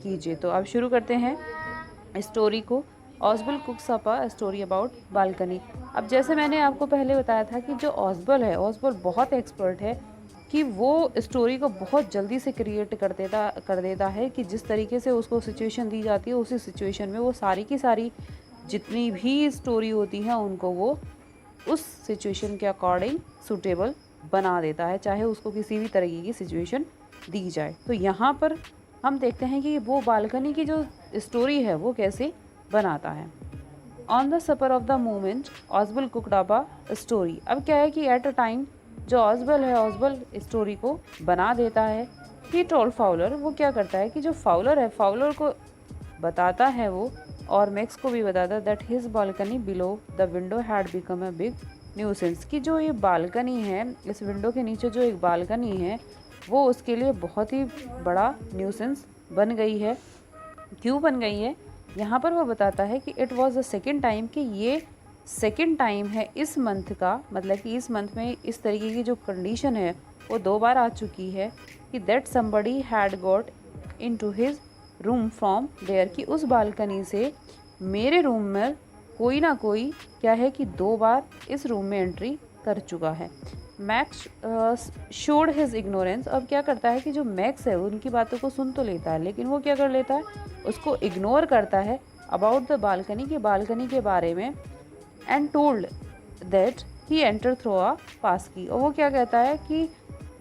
कीजिए। तो अब शुरू करते हैं स्टोरी को। Ozbal cooks up a story about balcony. अब जैसे मैंने आपको पहले बताया था कि जो ऑज़बल है, ऑज़बल बहुत एक्सपर्ट है कि वो स्टोरी को बहुत जल्दी से क्रिएट कर देता है कि जिस तरीके से उसको सिचुएशन दी जाती है, उसी सिचुएशन में वो सारी की सारी जितनी भी स्टोरी होती हैं उनको वो उस सिचुएशन के अकॉर्डिंग सूटेबल बना देता है, चाहे उसको किसी भी तरीके की सिचुएशन दी जाए। तो यहाँ पर हम देखते हैं कि वो बालकनी की जो स्टोरी है वो कैसे बनाता है। On the spur of the moment Ozbal cooked up a story. अब क्या है कि एट अ टाइम जो ऑज़बल है, ऑज़बल स्टोरी को बना देता है। ही टोल्ड फाउलर, वो क्या करता है कि जो फाउलर है, फाउलर को बताता है वो, और मैक्स को भी बताता है that his balcony below the window had become a big nuisance, कि जो ये बालकनी है, इस विंडो के नीचे जो एक बालकनी है वो उसके लिए बहुत ही बड़ा न्यूसेंस बन गई है। क्यों बन गई है? यहाँ पर वो बताता है कि it was the second time, कि ये सेकेंड टाइम है इस मंथ का, मतलब कि इस मंथ में इस तरीके की जो कंडीशन है वो 2 बार आ चुकी है कि that somebody had got into his room from there, कि उस बालकनी से मेरे रूम में कोई ना कोई क्या है कि 2 बार इस रूम में एंट्री कर चुका है। Max showed his ignorance. अब क्या करता है कि जो मैक्स है उनकी बातों को सुन तो लेता है, लेकिन वो क्या कर लेता है, उसको इग्नोर करता है अबाउट द बालकनी, के बालकनी के बारे में। And told that he enter through a pass key, और वो क्या कहता है कि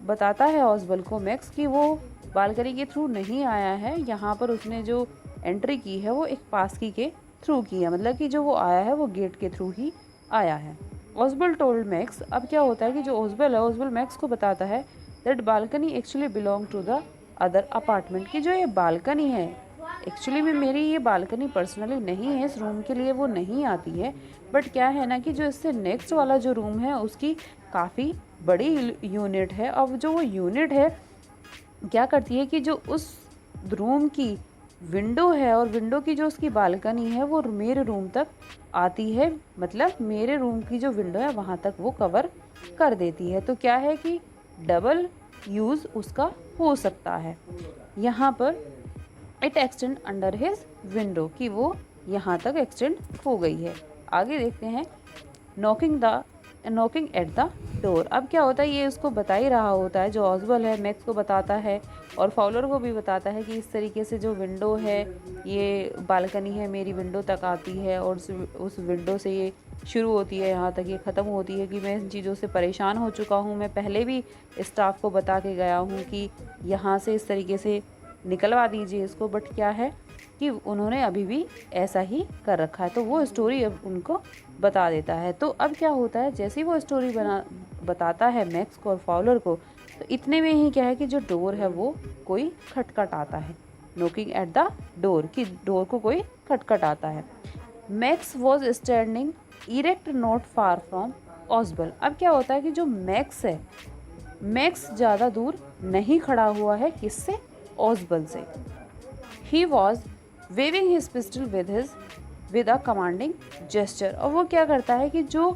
बताता है ऑज़बल को मैक्स कि वो बालकनी के थ्रू नहीं आया है, यहाँ पर उसने जो एंट्री की है वो एक पास की के थ्रू की है, मतलब कि जो वो आया है वो गेट के थ्रू ही आया है। ऑज़बल टोल्ड मैक्स। अब क्या होता है कि जो ऑज़बल है, ऑज़बल मैक्स को बताता है that balcony actually belong to the other apartment, की जो ये बालकनी है एक्चुअली में मेरी ये बालकनी पर्सनली नहीं है, इस रूम के लिए वो नहीं आती है, बट क्या है ना कि जो इससे नेक्स्ट वाला जो रूम है उसकी काफ़ी बड़ी यूनिट है। अब जो वो यूनिट है क्या करती है कि जो उस रूम की विंडो है और विंडो की जो उसकी बालकनी है वो मेरे रूम तक आती है, मतलब मेरे रूम की जो विंडो है वहाँ तक वो कवर कर देती है। तो क्या है कि डबल यूज़ उसका हो सकता है। यहाँ पर it extend under his window, कि वो यहाँ तक एक्सटेंड हो गई है। आगे देखते हैं नॉकिंग एट द डोर। अब क्या होता है, ये उसको बता ही रहा होता है, जो ऑज़बल है मैक्स को बताता है और फाउलर को भी बताता है कि इस तरीके से जो विंडो है, ये बालकनी है मेरी विंडो तक आती है और उस विंडो से ये शुरू होती है, यहाँ तक ये ख़त्म होती है, कि मैं इन चीज़ों से परेशान हो चुका हूँ। मैं पहले भी स्टाफ को बता के गया हूँ कि यहाँ से इस तरीके से निकलवा दीजिए इसको, बट क्या है कि उन्होंने अभी भी ऐसा ही कर रखा है। तो वो स्टोरी अब उनको बता देता है। तो अब क्या होता है, जैसे ही वो स्टोरी बताता है मैक्स को और फाउलर को, तो इतने में ही क्या है कि जो डोर है वो कोई खटखटाता है। नोकिंग एट द डोर, कि डोर को कोई खटखटाता है। Max was standing erect not far from Ozbal. अब क्या होता है कि जो मैक्स है, मैक्स ज़्यादा दूर नहीं खड़ा हुआ है, किससे? ऑज़बल से। He was waving his pistol with a commanding gesture. और वो क्या करता है कि जो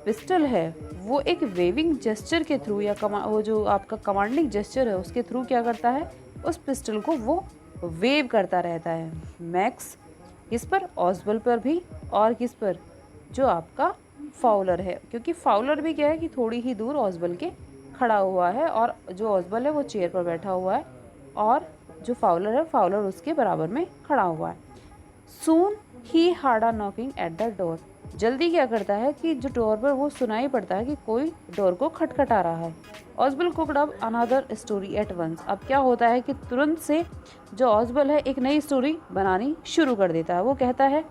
पिस्टल है वो एक वेविंग जेस्चर के थ्रू, या वो जो आपका कमांडिंग जेस्चर है उसके थ्रू क्या करता है, उस पिस्टल को वो वेव करता रहता है। मैक्स किस पर? ऑज़बल पर भी, और किस पर? जो आपका फाउलर है, क्योंकि फाउलर भी क्या है कि थोड़ी ही दूर ऑज़बल के खड़ा हुआ है, और जो ऑज़बल है वो चेयर पर बैठा हुआ है और जो फाउलर है, फाउलर उसके बराबर में खड़ा हुआ है। Soon he heard knocking at the door. जल्दी क्या करता है कि जो डोर पर वो सुनाई पड़ता है कि कोई डोर को खटखटा रहा है। Ozbal cooked up another story at once. अब क्या होता है कि तुरंत से जो ऑज़बल है एक नई स्टोरी बनानी शुरू कर देता है। वो कहता है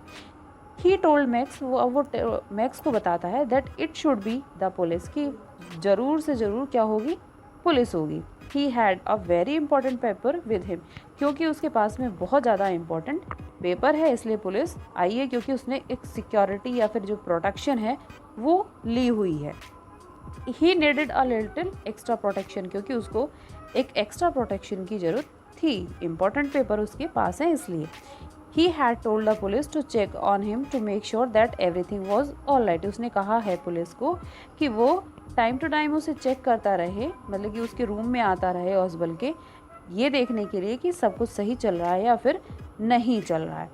ही टोल्ड मैक्स, वो मैक्स को बताता है that it should be the police, की ज़रूर से ज़रूर क्या होगी, पुलिस होगी। He had a very important paper with him, क्योंकि उसके पास में बहुत ज़्यादा इंपॉर्टेंट पेपर है इसलिए पुलिस आई है, क्योंकि उसने एक सिक्योरिटी या फिर जो प्रोटेक्शन है वो ली हुई है। He needed a little extra protection, क्योंकि उसको एक एक्स्ट्रा प्रोटेक्शन की ज़रूरत थी, इंपॉर्टेंट पेपर उसके पास है इसलिए। He had told the police to check on him to make sure that everything was all right. उसने कहा है पुलिस को कि वो टाइम टू टाइम उसे चेक करता रहे, मतलब कि उसके रूम में आता रहे ऑज़बल के, ये देखने के लिए कि सब कुछ सही चल रहा है या फिर नहीं चल रहा है।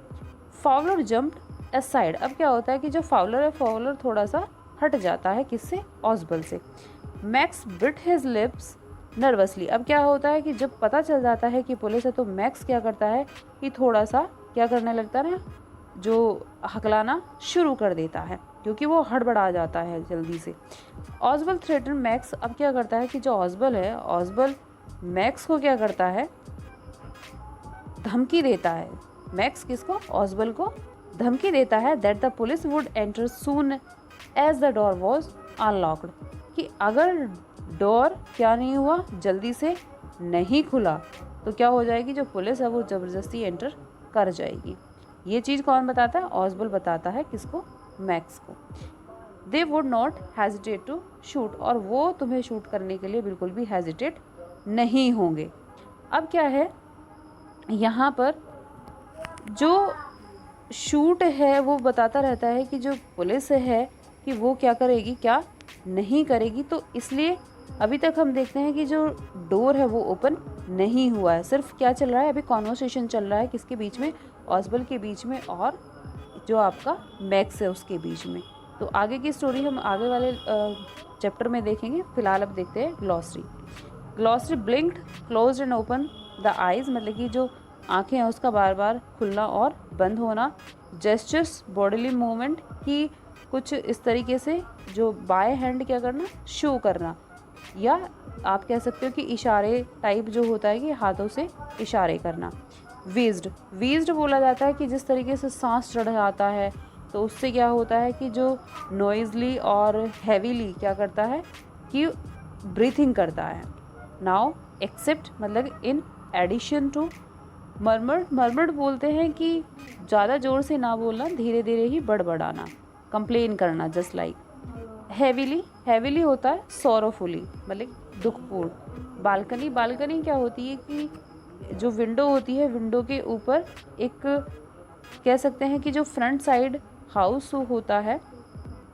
Fowler jumped aside. अब क्या होता है कि जो फाउलर है, फाउलर थोड़ा सा हट जाता है किससे? ऑसबल से। Max bit his lips nervously. अब क्या होता है कि जब पता चल जाता है कि पुलिस है तो मैक्स क्या करता है कि थोड़ा सा क्या करने लगता है ना, जो हकलाना शुरू कर देता है क्योंकि वो हड़बड़ा जाता है जल्दी से। ऑसबल थ्रेटन मैक्स। अब क्या करता है कि जो ऑसबल है, ऑसबल मैक्स को क्या करता है? धमकी देता है। मैक्स किसको? ऑसबल को धमकी देता है that the police would enter soon as the door was unlocked, कि अगर डोर क्या नहीं हुआ, जल्दी से नहीं खुला, तो क्या हो जाएगी, जो पुलिस है वो ज़बरदस्ती एंटर कर जाएगी। ये चीज़ कौन बताता है? ऑसबल बताता है किसको? मैक्स को। They would not hesitate to shoot. और वो तुम्हें शूट करने के लिए बिल्कुल भी हेजिटेट नहीं होंगे। अब क्या है यहाँ पर, जो शूट है वो बताता रहता है कि जो पुलिस है कि वो क्या करेगी, क्या नहीं करेगी। तो इसलिए अभी तक हम देखते हैं कि जो डोर है वो ओपन नहीं हुआ है। सिर्फ क्या चल रहा है, अभी कॉन्वर्सेशन चल रहा है किसके बीच में? ऑसबल के बीच में और जो आपका मैक्स है उसके बीच में। तो आगे की स्टोरी हम आगे वाले चैप्टर में देखेंगे। फिलहाल अब देखते हैं glossary. Glossary ब्लिंक्ड closed end open the eyes, मतलब कि जो आंखें हैं उसका बार बार खुलना और बंद होना। जेस्चर्स बॉडीली मूवमेंट, कि कुछ इस तरीके से जो बाय हैंड क्या करना, शो करना, या आप कह सकते हो कि इशारे टाइप जो होता है कि हाथों से इशारे करना। वीज्ड, वीज्ड बोला जाता है कि जिस तरीके से सांस चढ़ जाता है तो उससे क्या होता है कि जो नॉइजली और हैवीली क्या करता है कि ब्रीथिंग करता है। नाउ एक्सेप्ट मतलब in addition to. Murmured, murmured बोलते हैं कि ज़्यादा ज़ोर से ना बोलना, धीरे धीरे ही बड़बड़ाना, कंप्लेन करना, जस्ट लाइक। हैवीली, हैवीली होता है सॉरोफुली, मतलब दुखपूर्ण। बालकनी, बालकनी क्या होती है कि जो विंडो होती है, विंडो के ऊपर एक कह सकते हैं कि जो फ्रंट साइड हाउस होता है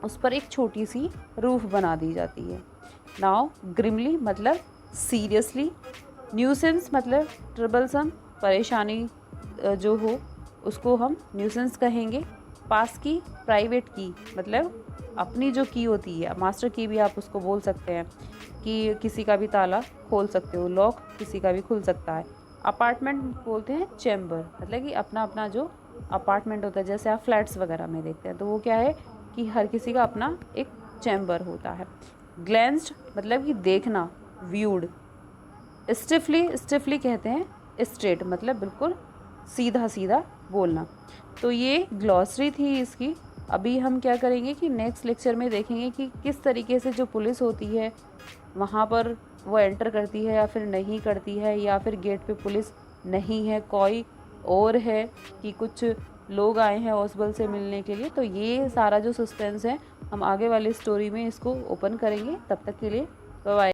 उस पर एक छोटी सी रूफ बना दी जाती है। नाउ ग्रिमली मतलब सीरियसली। न्यूसेंस मतलब ट्रबलसम, परेशानी जो हो उसको हम न्यूसेंस कहेंगे। पास की, प्राइवेट की मतलब अपनी जो की होती है, मास्टर की भी आप उसको बोल सकते हैं कि किसी का भी ताला खोल सकते हो। लॉक किसी का भी खुल सकता है। अपार्टमेंट बोलते हैं चैम्बर, मतलब कि अपना अपना जो अपार्टमेंट होता है, जैसे आप फ्लैट्स वगैरह में देखते हैं तो वो क्या है कि हर किसी का अपना एक चैम्बर होता है। ग्लैंस्ड मतलब कि देखना, व्यूड। स्टिफली, स्टिफली कहते हैं स्ट्रेट, मतलब बिल्कुल सीधा सीधा बोलना। तो ये ग्लॉसरी थी इसकी। अभी हम क्या करेंगे कि नेक्स्ट लेक्चर में देखेंगे कि किस तरीके से जो पुलिस होती है वहाँ पर वो एंटर करती है या फिर नहीं करती है, या फिर गेट पे पुलिस नहीं है, कोई और है कि कुछ लोग आए हैं ऑसबल से मिलने के लिए। तो ये सारा जो सस्पेंस है हम आगे वाली स्टोरी में इसको ओपन करेंगे। तब तक के लिए बाय बाय।